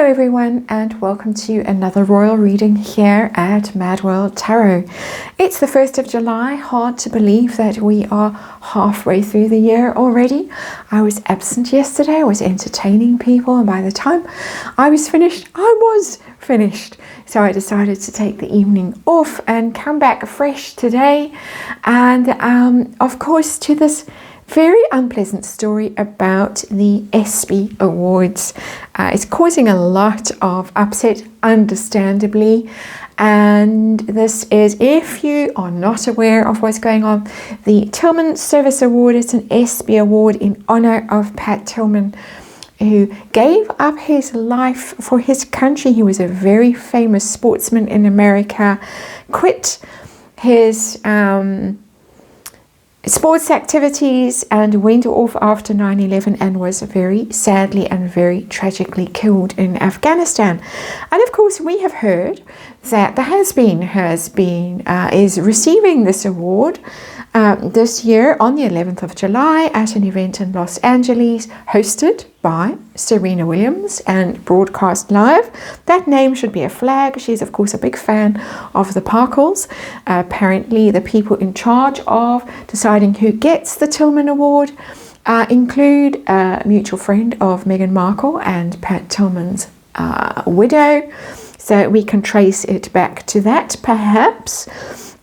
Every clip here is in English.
Hello everyone, and welcome to another royal reading here at MadWorldTarot. It's the 1st of July. Hard to believe that we are halfway through the year already. I was absent yesterday. I was entertaining people, and by the time I was finished. So I decided to take the evening off and come back fresh today. And of course, to this very unpleasant story about the ESPY Awards. It's causing a lot of upset, understandably. And this is, if you are not aware of what's going on, the Tillman Service Award is an ESPY award in honor of Pat Tillman, who gave up his life for his country. He was a very famous sportsman in America, quit his sports activities and went off after 9/11 and was very sadly and very tragically killed in Afghanistan. And of course, we have heard that the has-been is receiving this award this year on the 11th of July at an event in Los Angeles hosted by Serena Williams and broadcast live. That name should be a flag. She's of course a big fan of the Parkles. Apparently the people in charge of deciding who gets the Tillman Award include a mutual friend of Meghan Markle and Pat Tillman's widow. So we can trace it back to that perhaps.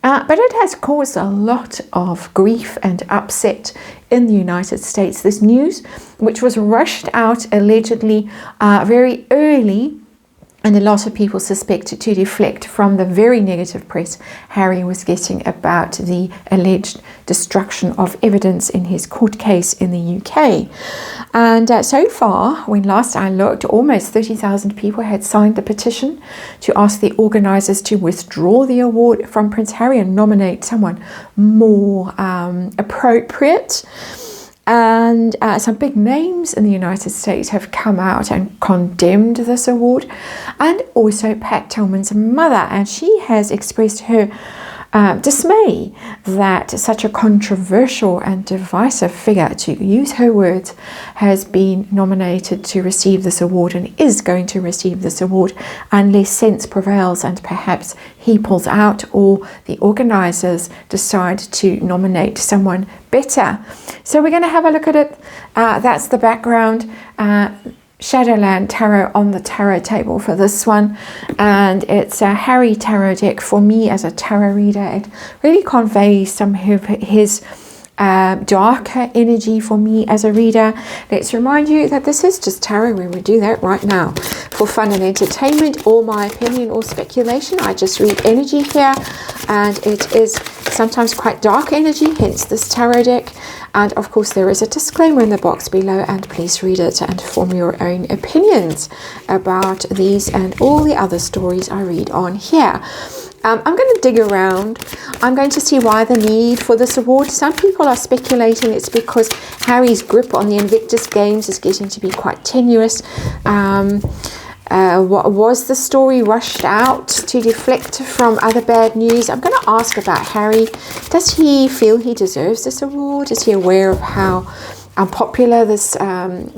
But it has caused a lot of grief and upset in the United States. This news, which was rushed out allegedly very early, and a lot of people suspected to deflect from the very negative press Harry was getting about the alleged destruction of evidence in his court case in the UK. And so far, when last I looked, almost 30,000 people had signed the petition to ask the organisers to withdraw the award from Prince Harry and nominate someone more appropriate. And some big names in the United States have come out and condemned this award, and also Pat Tillman's mother, and she has expressed her dismay that such a controversial and divisive figure, to use her words, has been nominated to receive this award and is going to receive this award unless sense prevails and perhaps he pulls out or the organisers decide to nominate someone better. So we're going to have a look at it. That's the background. Shadowland Tarot on the tarot table for this one, and it's a Harry tarot deck. For me as a tarot reader, it really conveys some of his darker energy for me as a reader. Let's remind you that this is just tarot when we do that right now for fun and entertainment, or my opinion or speculation. I just read energy here, and it is sometimes quite dark energy, hence this tarot deck. And of course there is a disclaimer in the box below, and please read it and form your own opinions about these and all the other stories I read on here. I'm going to dig around. I'm going to see why the need for this award. Some people are speculating it's because Harry's grip on the Invictus Games is getting to be quite tenuous. Was the story rushed out to deflect from other bad news? I'm going to ask about Harry. Does he feel he deserves this award? Is he aware of how unpopular this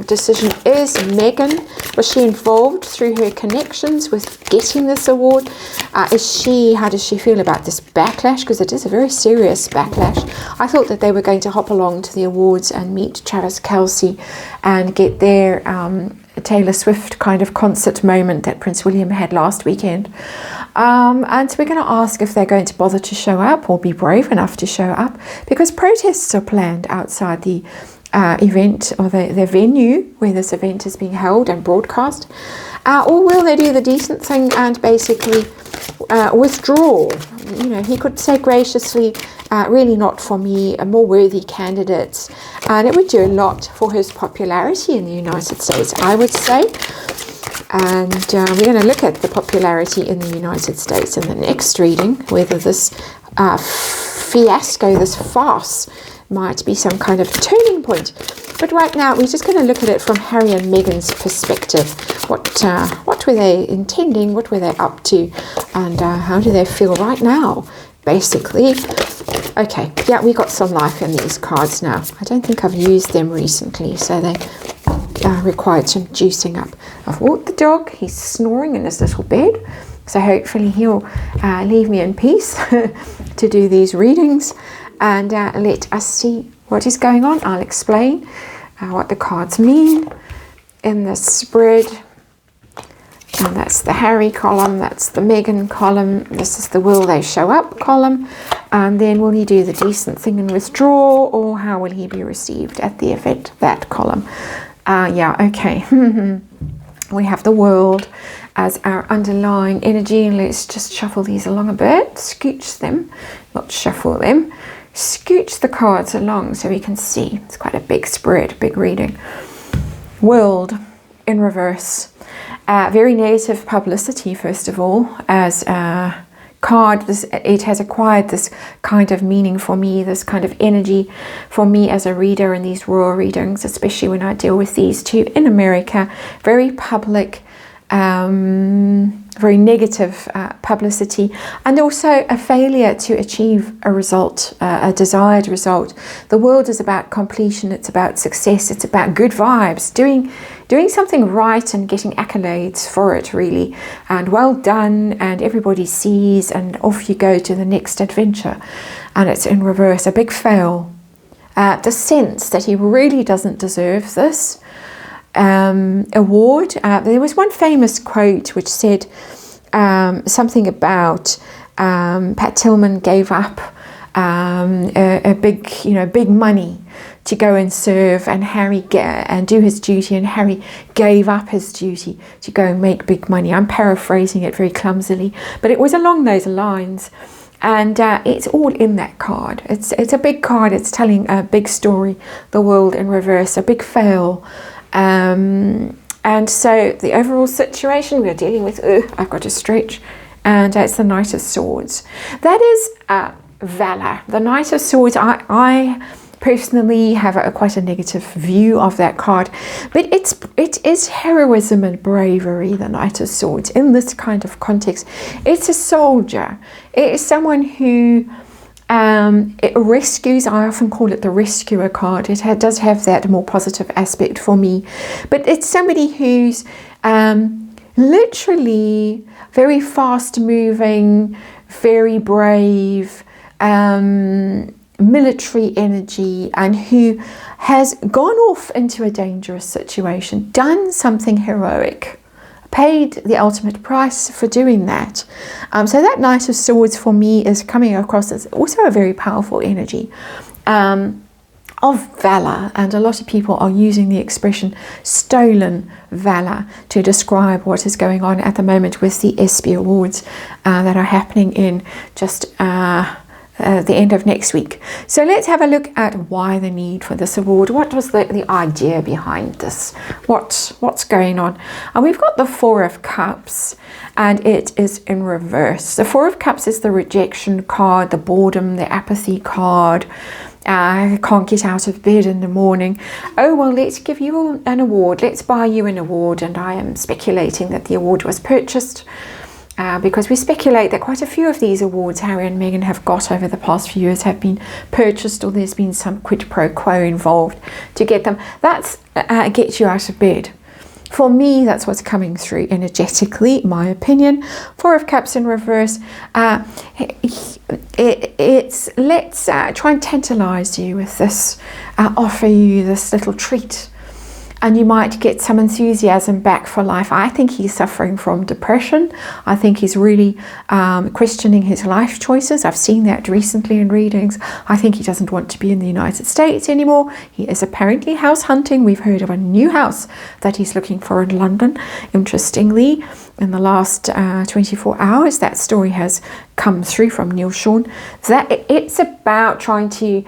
decision is? Meghan, was she involved through her connections with getting this award? How does she feel about this backlash? Because it is a very serious backlash. I thought that they were going to hop along to the awards and meet Travis Kelce and get their Taylor Swift kind of concert moment that Prince William had last weekend. And so we're going to ask if they're going to bother to show up or be brave enough to show up, because protests are planned outside the event or the venue where this event is being held and broadcast. Or will they do the decent thing and basically withdraw? You know, he could say graciously, really not for me, more worthy candidates. And it would do a lot for his popularity in the United States, I would say. And we're going to look at the popularity in the United States in the next reading, whether this fiasco, this farce, might be some kind of turning point. But right now we're just going to look at it from Harry and Meghan's perspective. What were they intending? What were they up to? And how do they feel right now, basically? Okay, yeah, we got some life in these cards now. I don't think I've used them recently, so they required some juicing up. I've walked the dog. He's snoring in his little bed. So hopefully he'll leave me in peace to do these readings. And let us see what is going on. I'll explain what the cards mean in this spread. And that's the Harry column, that's the Meghan column, this is the will they show up column, and then will he do the decent thing and withdraw, or how will he be received at the event, that column. Yeah, okay. We have the world as our underlying energy, and let's just shuffle these along a bit, scooch them, not shuffle them, scooch the cards along so we can see. It's quite a big spread, big reading. World in reverse. Very negative publicity, first of all, as a card. It has acquired this kind of meaning for me, this kind of energy for me as a reader in these raw readings, especially when I deal with these two in America. Very public, very negative publicity, and also a failure to achieve a result, a desired result. The world is about completion, it's about success, it's about good vibes, doing something right and getting accolades for it, really, and well done, and everybody sees, and off you go to the next adventure. And it's in reverse, a big fail. The sense that he really doesn't deserve this award. There was one famous quote which said something about Pat Tillman gave up a big money to go and serve, and Harry and do his duty, and Harry gave up his duty to go and make big money. I'm paraphrasing it very clumsily, but it was along those lines. And it's all in that card. It's a big card. It's telling a big story. The world in reverse, a big fail. And so the overall situation we are dealing with, I've got to stretch, and it's the Knight of Swords. That is valor. The Knight of Swords, I personally have quite a negative view of that card, but it is heroism and bravery, the Knight of Swords, in this kind of context. It's a soldier. It is someone who it rescues. I often call it the rescuer card. It does have that more positive aspect for me, but it's somebody who's literally very fast moving, very brave, military energy, and who has gone off into a dangerous situation, done something heroic, paid the ultimate price for doing that. So that Knight of Swords for me is coming across as also a very powerful energy of valor, and a lot of people are using the expression stolen valor to describe what is going on at the moment with the ESPY Awards that are happening in just the end of next week. So let's have a look at why the need for this award. What was the idea behind this? What's going on? And we've got the Four of Cups, and it is in reverse. The Four of Cups is the rejection card, the boredom, the apathy card. I can't get out of bed in the morning. Oh, well, let's give you an award. Let's buy you an award. And I am speculating that the award was purchased. Because we speculate that quite a few of these awards Harry and Meghan have got over the past few years have been purchased, or there's been some quid pro quo involved to get them. That's get you out of bed. For me, that's what's coming through energetically, my opinion. Four of Cups in reverse. It's let's try and tantalize you with this, offer you this little treat. And you might get some enthusiasm back for life. I think he's suffering from depression. I think he's really questioning his life choices. I've seen that recently in readings. I think he doesn't want to be in the United States anymore. He is apparently house hunting. We've heard of a new house that he's looking for in London. Interestingly, in the last 24 hours, that story has come through from Neil Sean. That it's about trying to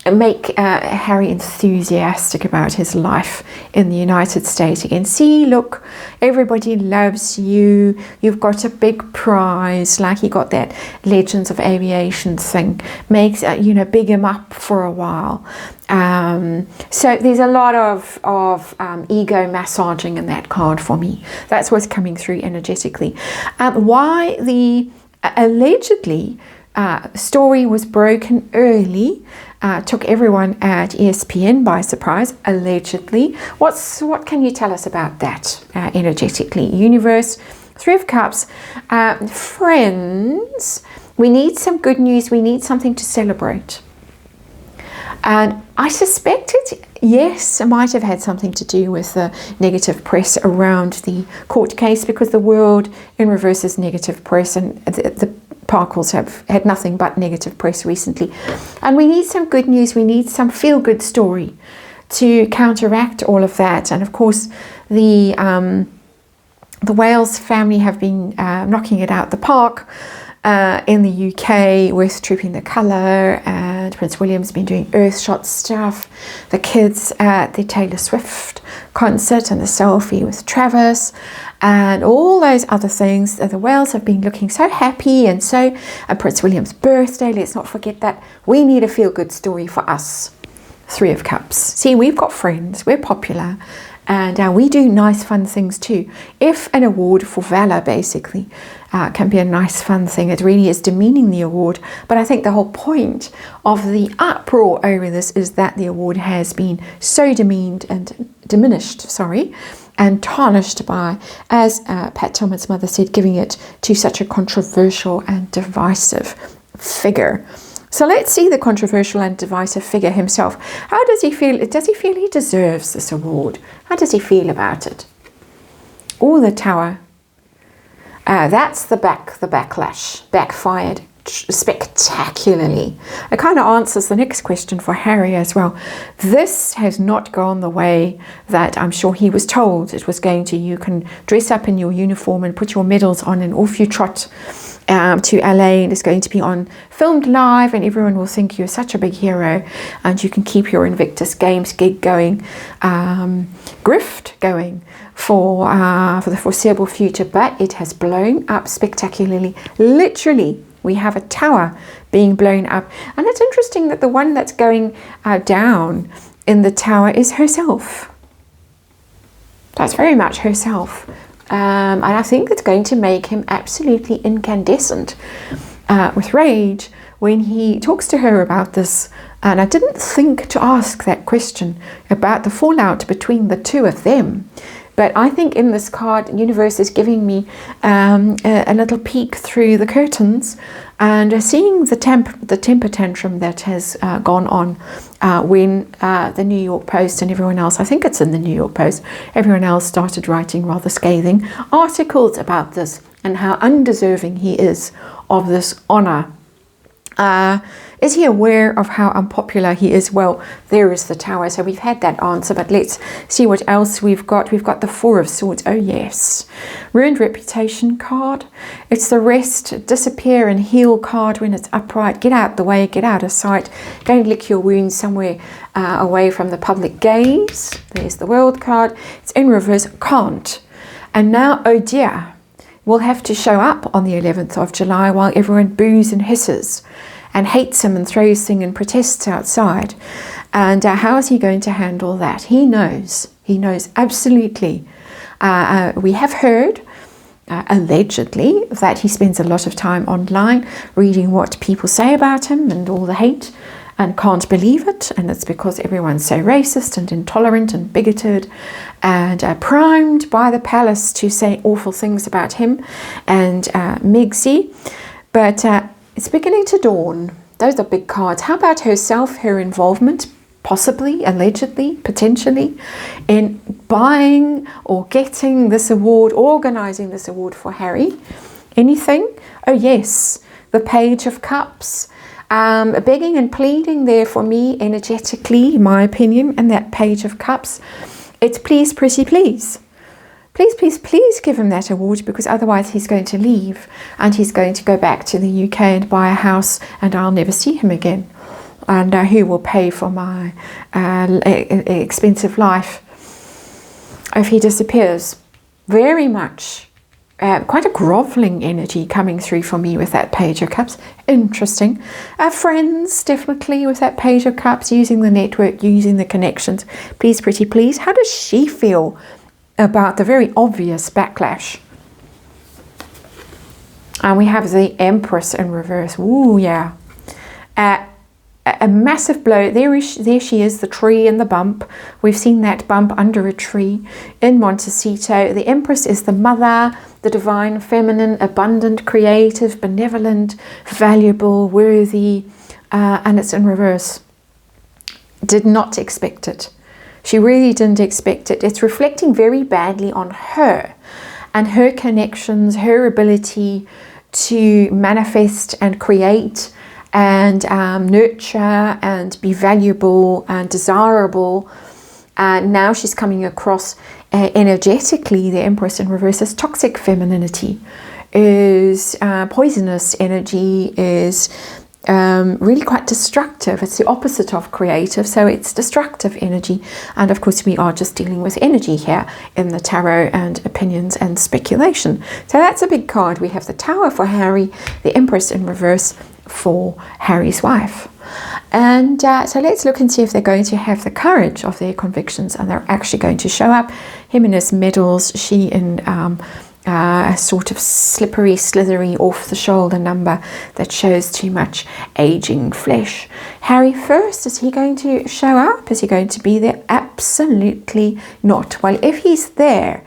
make Harry enthusiastic about his life in the United States again. See, look, everybody loves you. You've got a big prize, like he got that Legends of Aviation thing. Makes big him up for a while. So there's a lot of ego massaging in that card for me. That's what's coming through energetically. Why the allegedly story was broken early took everyone at ESPN by surprise, allegedly. What can you tell us about that energetically? Universe, Three of Cups, friends, we need some good news, we need something to celebrate. And I suspect it, yes, it might have had something to do with the negative press around the court case, because the world in reverse is negative press, and the Parkles have had nothing but negative press recently. And we need some good news, we need some feel-good story to counteract all of that. And of course, the Wales family have been knocking it out the park in the UK with Trooping the Colour, and Prince William's been doing Earthshot stuff, the kids at the Taylor Swift concert and the selfie with Travis, and all those other things. The Wales have been looking so happy, and Prince William's birthday, let's not forget that. We need a feel-good story for us. Three of Cups. See, we've got friends, we're popular, and we do nice fun things too. If an award for valour basically can be a nice fun thing, it really is demeaning the award. But I think the whole point of the uproar over this is that the award has been so diminished and tarnished by, as Pat Tillman's mother said, giving it to such a controversial and divisive figure. So let's see the controversial and divisive figure himself. How does he feel? Does he feel he deserves this award? How does he feel about it? Oh, the Tower. That's the backlash. Backfired spectacularly. It kind of answers the next question for Harry as well. This has not gone the way that I'm sure he was told it was going to. You can dress up in your uniform and put your medals on and off you trot to LA, and it's going to be filmed live, and everyone will think you're such a big hero, and you can keep your Invictus Games gig going, grift going for the foreseeable future. But it has blown up spectacularly. Literally, we have a tower being blown up, and it's interesting that the one that's going down in the tower is herself. That's very much herself. And I think it's going to make him absolutely incandescent with rage when he talks to her about this. And I didn't think to ask that question about the fallout between the two of them. But I think in this card, Universe is giving me a little peek through the curtains and seeing the temper tantrum that has gone on when the New York Post and everyone else, I think it's in the New York Post, everyone else started writing rather scathing articles about this and how undeserving he is of this honour. Is he aware of how unpopular he is? Well, there is the Tower. So we've had that answer, but let's see what else we've got. We've got the Four of Swords. Oh, yes. Ruined reputation card. It's the rest, disappear and heal card when it's upright. Get out the way, get out of sight. Go and lick your wounds somewhere away from the public gaze. There's the World card. It's in reverse. Can't. And now, oh dear, we'll have to show up on the 11th of July while everyone boos and hisses and hates him and throws things and protests outside. And how is he going to handle that? He knows absolutely. We have heard, allegedly, that he spends a lot of time online reading what people say about him and all the hate, and can't believe it. And it's because everyone's so racist and intolerant and bigoted and primed by the palace to say awful things about him and Megsy. But it's beginning to dawn. Those are big cards. How about herself, her involvement, possibly, allegedly, potentially, in buying or getting this award, organising this award for Harry? Anything? Oh yes, the Page of Cups. Begging and pleading there for me energetically, in my opinion, and that Page of Cups. It's please, pretty please. Please, please, please give him that award, because otherwise he's going to leave and he's going to go back to the UK and buy a house, and I'll never see him again. And who will pay for my expensive life if he disappears? Very much quite a grovelling energy coming through for me with that Page of Cups. Interesting. Friends, definitely, with that Page of Cups, using the network, using the connections. Please, pretty please. How does she feel about the very obvious backlash? And we have the Empress in reverse. Ooh, yeah. a massive blow. There she is, the tree and the bump. We've seen that bump under a tree in Montecito. The Empress is the mother, the divine feminine, abundant, creative, benevolent, valuable, worthy, and it's in reverse. Did not expect it. She really didn't expect it. It's reflecting very badly on her and her connections, her ability to manifest and create and nurture and be valuable and desirable. And now she's coming across energetically, the Empress in reverse, as toxic femininity, is poisonous energy, is really quite destructive. It's the opposite of creative, so it's destructive energy. And of course we are just dealing with energy here in the tarot, and opinions and speculation. So that's a big card. We have the Tower for Harry, the Empress in reverse for Harry's wife. And so let's look and see if they're going to have the courage of their convictions, and they're actually going to show up. Him in his medals, she in a sort of slippery, slithery, off-the-shoulder number that shows too much aging flesh. Harry first, is he going to show up? Is he going to be there? Absolutely not. Well, if he's there,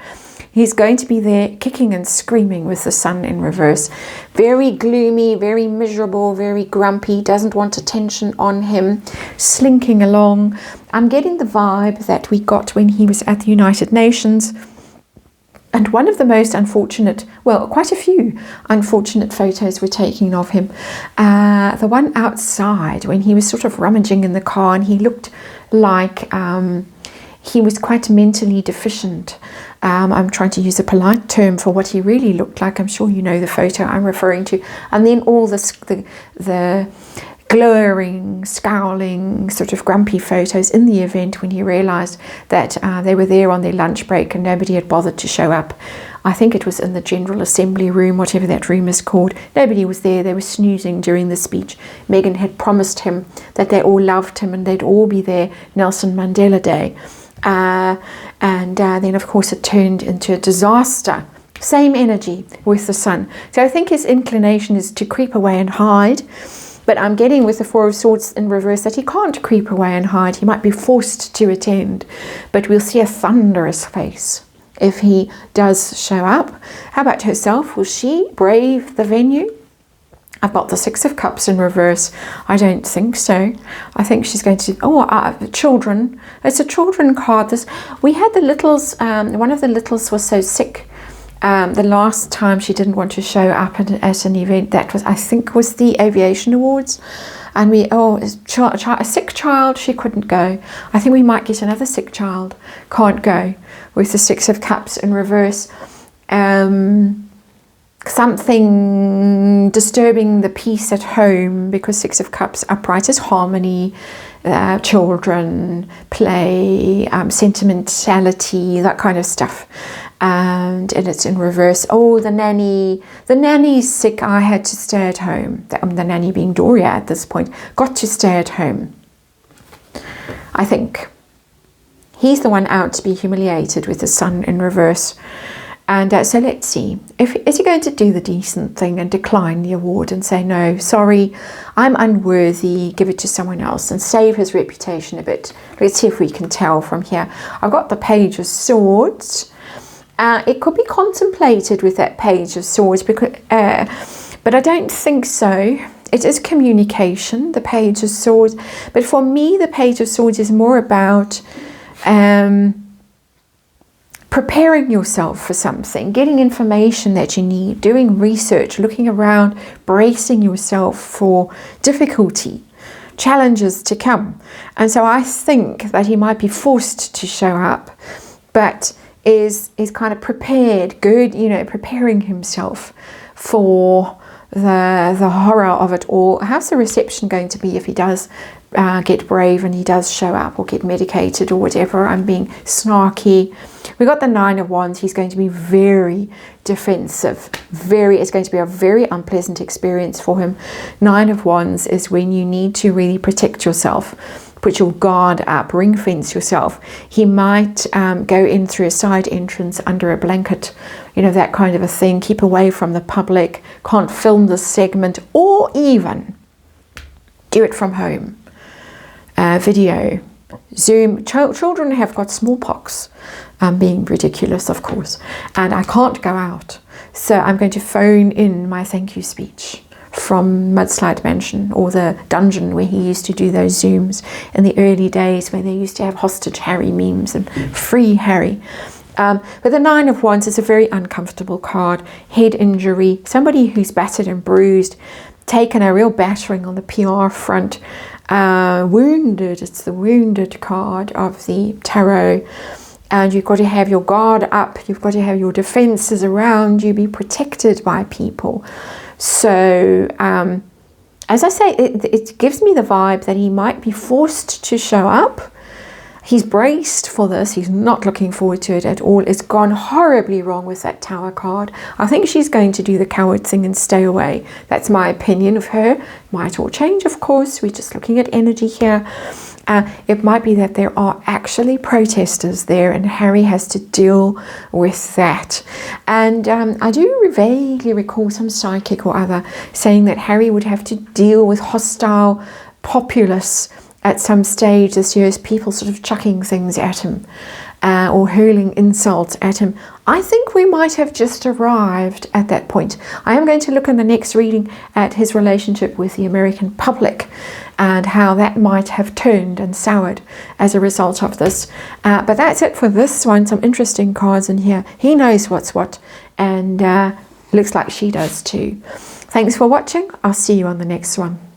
he's going to be there kicking and screaming with the Sun in reverse. Very gloomy, very miserable, very grumpy, doesn't want attention on him, slinking along. I'm getting the vibe that we got when he was at the United Nations. And one of the most unfortunate, well, quite a few unfortunate photos were taken of him. The one outside, when he was sort of rummaging in the car, and he looked like he was quite mentally deficient. I'm trying to use a polite term for what he really looked like. I'm sure you know the photo I'm referring to. And then all the glowering, scowling, sort of grumpy photos in the event when he realized that they were there on their lunch break and nobody had bothered to show up. I think it was in the General Assembly room, whatever that room is called. Nobody was there. They were snoozing during the speech. Meghan had promised him that they all loved him and they'd all be there Nelson Mandela Day. And then, of course, it turned into a disaster. Same energy with the Sun. So I think his inclination is to creep away and hide. But I'm getting with the Four of Swords in reverse that he can't creep away and hide. He might be forced to attend. But we'll see a thunderous face if he does show up. How about herself? Will she brave the venue? I've got the Six of Cups in reverse. I don't think so. I think she's going to... children. It's a children card. We had the littles... one of the littles was so sick. The last time she didn't want to show up at an event, that was, I think, was the Aviation Awards. And a sick child, she couldn't go. I think we might get another sick child. Can't go with the Six of Cups in reverse. Something disturbing the peace at home, because Six of Cups upright is harmony, children, play, sentimentality, that kind of stuff. And it's in reverse. Oh, the nanny's sick. I had to stay at home. The nanny being Doria at this point, got to stay at home. I think he's the one out to be humiliated with the Sun in reverse. And so let's see, is he going to do the decent thing and decline the award and say, no, sorry, I'm unworthy, give it to someone else, and save his reputation a bit? Let's see if we can tell from here. I've got the Page of Swords. It could be contemplated with that Page of Swords, because, but I don't think so. It is communication, the Page of Swords. But for me, the Page of Swords is more about... preparing yourself for something, getting information that you need, doing research, looking around, bracing yourself for difficulty, challenges to come. And so I think that he might be forced to show up, but is kind of prepared, preparing himself for the horror of it all. How's the reception going to be if he does get brave and he does show up, or get medicated or whatever? I'm being snarky. We got the Nine of Wands. He's going to be very defensive. It's going to be a very unpleasant experience for him. Nine of Wands is when you need to really protect yourself, put your guard up, ring fence yourself. He might go in through a side entrance under a blanket, that kind of a thing. Keep away from the public, can't film this segment, or even do it from home. video. Zoom, children have got smallpox, being ridiculous, of course, and I can't go out. So I'm going to phone in my thank you speech from Mudslide Mansion, or the dungeon where he used to do those Zooms in the early days when they used to have hostage Harry memes and free Harry. But the Nine of Wands is a very uncomfortable card. Head injury, somebody who's battered and bruised, taken a real battering on the PR front, wounded. It's the wounded card of the tarot. And you've got to have your guard up. You've got to have your defenses around you, be protected by people. So, as I say, it gives me the vibe that he might be forced to show up. He's braced for this. He's not looking forward to it at all. It's gone horribly wrong with that Tower card. I think she's going to do the coward thing and stay away. That's my opinion of her. Might all change, of course. We're just looking at energy here. It might be that there are actually protesters there and Harry has to deal with that. And I do vaguely recall some psychic or other saying that Harry would have to deal with hostile populace at some stage this year, as people sort of chucking things at him or hurling insults at him. I think we might have just arrived at that point. I am going to look in the next reading at his relationship with the American public and how that might have turned and soured as a result of this. But that's it for this one. Some interesting cards in here. He knows what's what, and looks like she does too. Thanks for watching. I'll see you on the next one.